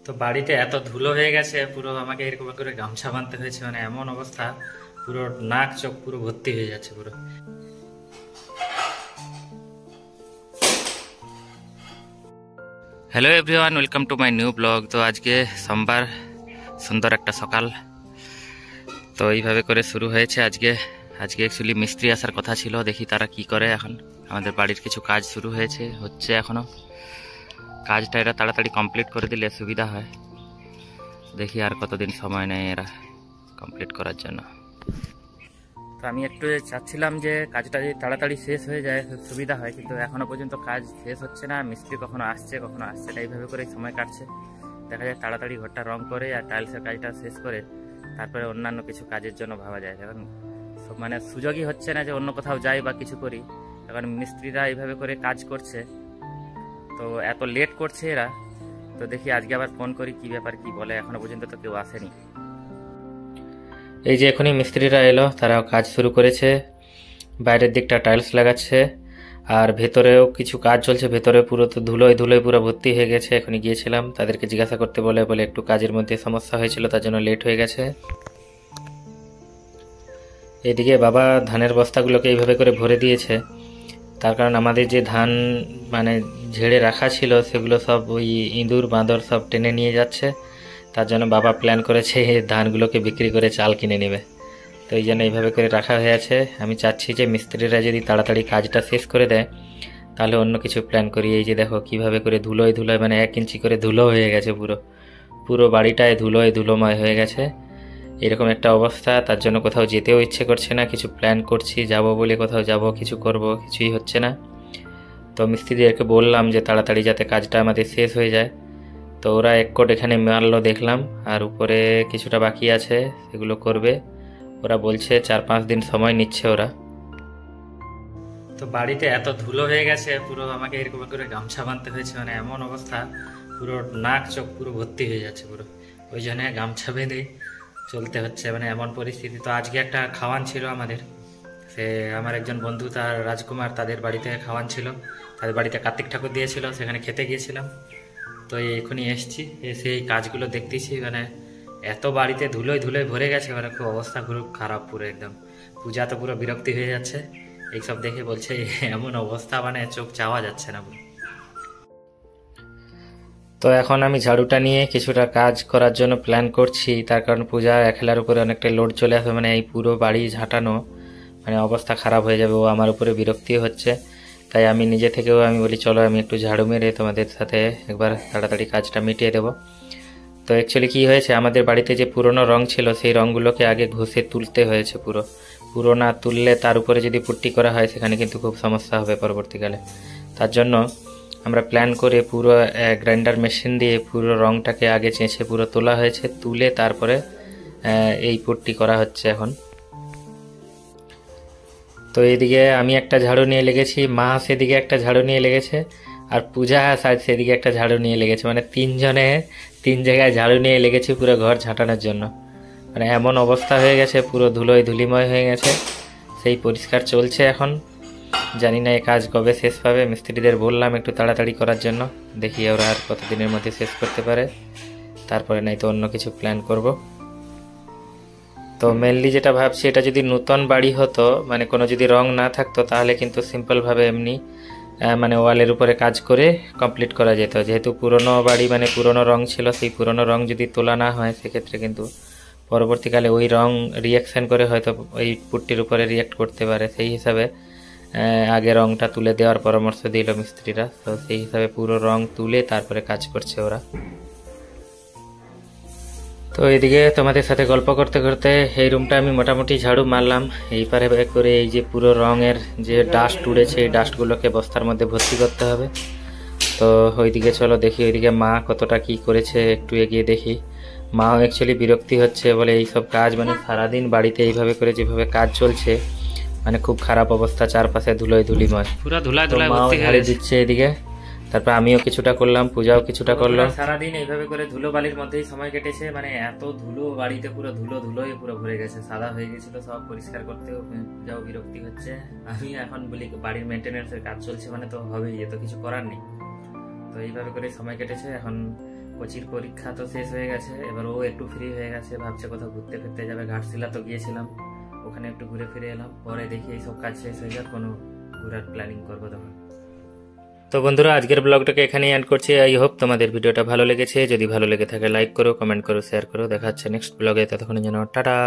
তো বাড়িতে এত ধুলো হয়ে গেছে, পুরো আমাকে এরকম করে গামছা বাঁধতে হয়েছে। মানে এমন অবস্থা, পুরো নাক চোখ পুরো ভর্তি হয়ে যাচ্ছে পুরো। Hello everyone, welcome to my new blog. তো আজকে সোমবার, সুন্দর একটা সকাল। তো এইভাবে করে শুরু হয়েছে আজকে অ্যাকচুয়ালি মিস্ত্রি আসার কথা ছিল, দেখি তারা কি করে। এখন আমাদের বাড়ির কিছু কাজ শুরু হচ্ছে এখনো। কাজটা এরা তাড়াতাড়ি কমপ্লিট করে দিলে সুবিধা হয়। দেখি আর কতদিন সময় নেয় এরা কমপ্লিট করার জন্য। তো আমি একটু চাচ্ছিলাম যে কাজটা যদি তাড়াতাড়ি শেষ হয়ে যায় সুবিধা হয়, কিন্তু এখনো পর্যন্ত কাজ শেষ হচ্ছে না। মিস্ত্রি কখনো আসছে না, এইভাবে করে সময় কাটছে। দেখা যায় তাড়াতাড়ি ঘরটা রং করে আর টাইলসের কাজটা শেষ করে তারপরে অন্যান্য কিছু কাজের জন্য ভাবা যায়। এখন মানে সুযোগই হচ্ছে না যে অন্য কোথাও যাই বা কিছু করি। এখন মিস্ত্রিরা এইভাবে করে কাজ করছে, তো এত লেট করছে এরা। তো দেখি আজকে আবার ফোন করি, কি ব্যাপার কি বলে। এখনো পর্যন্ত তো কেউ আসেনি। এই যে এখনই মিস্ত্রিরা এলো, তারাও কাজ শুরু করেছে। বাইরের দিকটা টাইলস লাগাচ্ছে আর ভেতরেও কিছু কাজ চলছে। ভেতরে পুরো তো ধুলোয় পুরো ভর্তি হয়ে গেছে। এখনই গিয়েছিলাম তাদেরকে জিজ্ঞাসা করতে, বলে একটু কাজের মধ্যে সমস্যা হয়েছিল, তার জন্য লেট হয়ে গেছে। এদিকে বাবা ধানের বস্তাগুলোকে এইভাবে করে ভরে দিয়েছে, তার কারণ আমাদের যে ধান মানে ঝেড়ে রাখা ছিল সেগুলো সব ওই ইঁদুর বাঁদর সব টেনে নিয়ে যাচ্ছে। তার জন্য বাবা প্ল্যান করেছে ধানগুলোকে বিক্রি করে চাল কিনে নেবে। তো এই জন্য এইভাবে করে রাখা হয়ে আছে। আমি চাচ্ছি যে মিস্ত্রিরা যদি তাড়াতাড়ি কাজটা শেষ করে দেয় তাহলে অন্য কিছু প্ল্যান করি। এই যে দেখো কিভাবে করে ধুলোয় মানে 1 ইঞ্চি করে ধুলো হয়ে গেছে, পুরো বাড়িটায় ধুলোময় হয়ে গেছে। এরকম একটা অবস্থা, তার জন্য কোথাও যেতেও ইচ্ছে করছে না। কিছু প্ল্যান করছি যাব বলে, কোথাও যাব কিছু করব, কিছুই হচ্ছে না। তো মিস্ত্রিদেরকে বললাম যে তাড়াতাড়ি যাতে কাজটা আমাদের শেষ হয়ে যায়। তো ওরা এক কোট এখানে মারলো দেখলাম, আর উপরে কিছুটা বাকি আছে, সেগুলো করবে। ওরা বলছে 4-5 দিন সময় নিচ্ছে ওরা। তো বাড়িতে এত ধুলো হয়ে গেছে, পুরো আমাকে এরকম করে গামছা বাঁধতে হয়েছে। মানে এমন অবস্থা, পুরো নাক চোখ পুরো ভর্তি হয়ে যাচ্ছে পুরো। ওই জন্য গামছা বেঁধে চলতে হচ্ছে, মানে এমন পরিস্থিতি। তো আজকে একটা খাওয়ান ছিল আমাদের, সে আমার একজন বন্ধু, তার রাজকুমার, তাদের বাড়িতে খাওয়ান ছিল। তাদের বাড়িতে কার্তিক ঠাকুর দিয়েছিল, সেখানে খেতে গিয়েছিলাম। তো এখনই এসছি, এসে এই কাজগুলো দেখতেছি। মানে এত বাড়িতে ধুলোয় ভরে গেছে, মানে খুব অবস্থা পুরো খারাপ পুরো একদম। পূজা তো পুরো বিরক্তি হয়ে যাচ্ছে এইসব দেখে, বলছে এমন অবস্থা, মানে চোখ চাওয়া যাচ্ছে না পুরো। তো এখন আমি ঝাড়ুটা নিয়ে কিছুটা কাজ করার জন্য প্ল্যান করছি, তার কারণ পূজা একলার উপরে অনেকটা লোড চলে আসবে। মানে এই পুরো বাড়ি ঝাঁটানো, মানে অবস্থা খারাপ হয়ে যাবে। ও আমার উপরে বিরক্তি হচ্ছে, তাই আমি নিজে থেকেও আমি বলি চলো আমি একটু ঝাড়ু মেরে তোমাদের সাথে একবার তাড়াতাড়ি কাজটা মিটিয়ে দেবো। তো অ্যাকচুয়ালি কী হয়েছে, আমাদের বাড়িতে যে পুরনো রং ছিল সেই রঙগুলোকে আগে ঘষে তুলতে হয়েছে। পুরো না তুললে তার উপরে যদি পুট্টি করা হয় সেখানে কিন্তু খুব সমস্যা হবে পরবর্তীকালে। তার জন্য আমরা প্ল্যান করে পুরো গ্রাইন্ডার মেশিন দিয়ে পুরো রংটাকে আগে চেঁচে পুরো তোলা হয়েছে, তুলে তারপরে এই পুট্টি করা হচ্ছে এখন। তো এদিকে আমি একটা ঝাড়ু নিয়ে লেগেছি, মা সেদিকে একটা ঝাড়ু নিয়ে লেগেছে, আর পূজা সেদিকে একটা ঝাড়ু নিয়ে লেগেছে। মানে 3 জনে 3 জায়গায় ঝাড়ু নিয়ে লেগেছি পুরো ঘর ঝাঁটানোর জন্য। মানে এমন অবস্থা হয়ে গেছে, পুরো ধুলিময় হয়ে গেছে। সেই পরিষ্কার চলছে এখন। জানি না এই কাজ কবে শেষ পাবে। মিস্ত্রিদের বললাম একটু তাড়াতাড়ি করার জন্য, দেখি ওরা আর কতদিনের মধ্যে শেষ করতে পারে। তারপরে নাই তো অন্য কিছু প্ল্যান করব। তো মেনলি যেটা ভাবছি, এটা যদি নতুন বাড়ি হতো, মানে কোনো যদি রং না থাকতো, তাহলে কিন্তু সিম্পলভাবে এমনি মানে ওয়ালের উপরে কাজ করে কমপ্লিট করা যেত। যেহেতু পুরনো বাড়ি, মানে পুরনো রং ছিল, সেই পুরনো রং যদি তোলা না হয় সেক্ষেত্রে কিন্তু পরবর্তীকালে ওই রং রিয়াকশান করে হয়তো ওই পুট্টির উপরে রিয়াক্ট করতে পারে। সেই হিসাবে আগে রংটা তুলে দেওয়ার পরামর্শ দিল মিস্ত্রিরা। তো সেই হিসাবে পুরো রং তুলে তারপরে কাজ করছে ওরা। তো এদিকে তোমাদের সাথে গল্প করতে করতে এই রুমটা আমি মোটামুটি ঝাড়ু মারলাম। এই পারে করে এই যে পুরো রঙের যে ডাস্ট উড়েছে, এই ডাস্টগুলোকে বস্তার মধ্যে ভর্তি করতে হবে। তো ওইদিকে চলো দেখি ওইদিকে মা কতটা কি করেছে, একটু এগিয়ে দেখি। মাও অ্যাকচুয়ালি বিরক্তি হচ্ছে, বলে এইসব কাজ মানে সারাদিন বাড়িতে এইভাবে করে যেভাবে কাজ চলছে, মানে খুব খারাপ অবস্থা, চারপাশে ধুলিময়, পুরো ধুলায় ঝাড়ি দিচ্ছে এদিকে। তারপর আমিও কিছুটা করলাম, পূজাও কিছুটা করলো। সারাদিন এইভাবে করে ধুলো বালির মধ্যেই সময় কেটেছে। মানে এত ধুলো বাড়িতে, পুরো ধুলোয় পুরো ভরে গেছে, সাদা হয়ে গেছিল সব। পরিষ্কার করতেও পূজাও বিরক্তি হচ্ছে। আমি এখন বলি বাড়ির মেনটেন্যান্সের কাজ চলছে, মানে তো হবেই, এ তো কিছু করার নেই। তো এইভাবে করে সময় কেটেছে। এখন কোচির পরীক্ষা তো শেষ হয়ে গেছে, এবার ও একটু ফ্রি হয়ে গেছে, ভাবছে কোথাও ঘুরতে ফিরতে যাবে। ঘাটশিলা তো গিয়েছিলাম, ওখানে একটু ঘুরে ফিরে এলাম, পরে দেখি এইসব কাজ শেষ হয়ে যাক, কোনো ঘোরার প্ল্যানিং করবো তখন। তো বন্ধুরা, আজকের ব্লগটাকে এখানেই এন্ড করছি। আই হোপ তোমাদের ভিডিওটা ভালো লেগেছে। যদি ভালো লেগে থাকে লাইক করো, কমেন্ট করো, শেয়ার করো। দেখা হচ্ছে নেক্সট ব্লগে, ততক্ষণের জন্য টাটা।